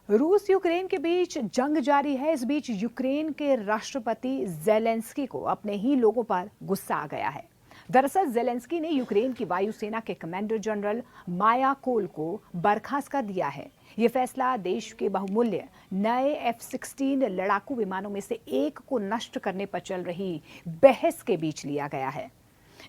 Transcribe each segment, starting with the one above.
रूस यूक्रेन के बीच जंग जारी है। इस बीच यूक्रेन के राष्ट्रपति जेलेंस्की को अपने ही लोगों पर गुस्सा आ गया है। दरअसल जेलेंस्की ने यूक्रेन की वायुसेना के कमांडर जनरल मायाकोल को बर्खास्त कर दिया है। ये फैसला देश के बहुमूल्य नए F-16 लड़ाकू विमानों में से एक को नष्ट करने पर चल रही बहस के बीच लिया गया है।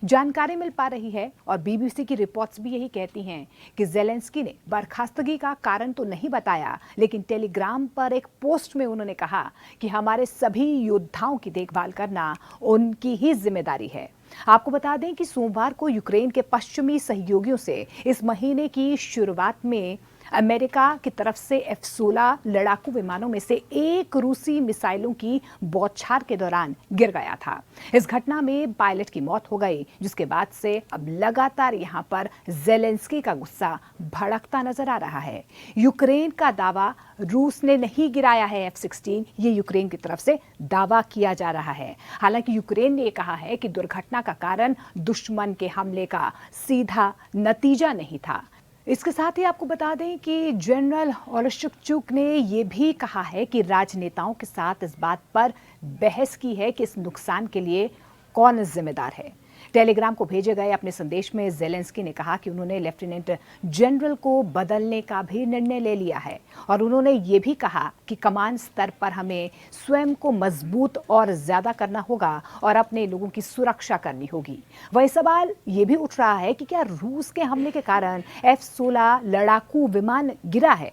जानकारी मिल पा रही है और बीबीसी की रिपोर्ट्स भी यही कहती हैं कि जेलेंस्की ने बर्खास्तगी का कारण तो नहीं बताया, लेकिन टेलीग्राम पर एक पोस्ट में उन्होंने कहा कि हमारे सभी योद्धाओं की देखभाल करना उनकी ही जिम्मेदारी है। आपको बता दें कि सोमवार को यूक्रेन के पश्चिमी सहयोगियों से इस महीने की शुरुआत में अमेरिका की तरफ से F-16 लड़ाकू विमानों में से एक रूसी मिसाइलों की बौछार के दौरान गिर गया था। इस घटना में पायलट की मौत हो गई, जिसके बाद से अब लगातार यहां पर जेलेंस्की का गुस्सा भड़कता नजर आ रहा है। यूक्रेन का दावा रूस ने नहीं गिराया है F-16, ये यूक्रेन की तरफ से दावा किया जा रहा है। हालांकि यूक्रेन ने कहा है कि दुर्घटना का कारण दुश्मन के हमले का सीधा नतीजा नहीं था। इसके साथ ही आपको बता दें कि जनरल ओलेश्चुक ने यह भी कहा है कि राजनेताओं के साथ इस बात पर बहस की है कि इस नुकसान के लिए कौन जिम्मेदार है। टेलीग्राम को भेजे गए अपने संदेश में जेलेंस्की ने कहा कि उन्होंने लेफ्टिनेंट जनरल को बदलने का भी निर्णय ले लिया है और उन्होंने ये भी कहा कि कमान स्तर पर हमें स्वयं को मजबूत और ज्यादा करना होगा और अपने लोगों की सुरक्षा करनी होगी। वही सवाल ये भी उठ रहा है कि क्या रूस के हमले के कारण F-16 लड़ाकू विमान गिरा है।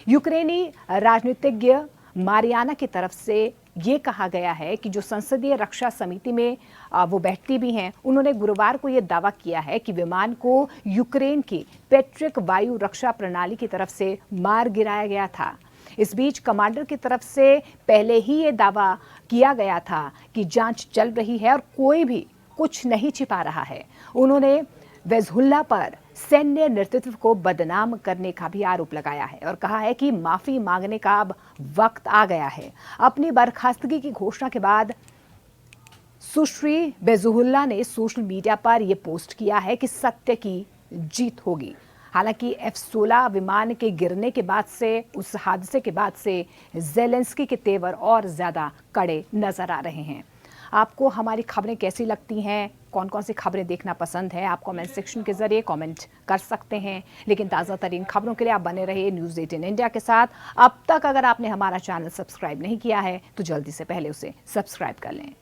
यूक्रेनी राजनीतिज्ञ मारियाना की तरफ से ये कहा गया है कि जो संसदीय रक्षा समिति में वो बैठती भी हैं, उन्होंने गुरुवार को ये दावा किया है कि विमान को यूक्रेन की पैट्रिक वायु रक्षा प्रणाली की तरफ से मार गिराया गया था। इस बीच कमांडर की तरफ से पहले ही ये दावा किया गया था कि जांच चल रही है और कोई भी कुछ नहीं छिपा रहा है। उन्होंने वेज़हुल्ला पर सैन्य नेतृत्व को बदनाम करने का भी आरोप लगाया है और कहा है कि माफी मांगने का अब वक्त आ गया है। अपनी बर्खास्तगी की घोषणा के बाद सुश्री वेज़हुल्ला ने सोशल मीडिया पर यह पोस्ट किया है कि सत्य की जीत होगी। हालांकि F-16 विमान के गिरने के बाद से, उस हादसे के बाद से जेलेंस्की के तेवर और ज्यादा कड़े नजर आ रहे हैं। आपको हमारी खबरें कैसी लगती हैं, कौन कौन सी खबरें देखना पसंद है, आप कमेंट सेक्शन के जरिए कमेंट कर सकते हैं। लेकिन ताज़ा तरीन खबरों के लिए आप बने रहिए न्यूज़ 18 इंडिया के साथ। अब तक अगर आपने हमारा चैनल सब्सक्राइब नहीं किया है तो जल्दी से पहले उसे सब्सक्राइब कर लें।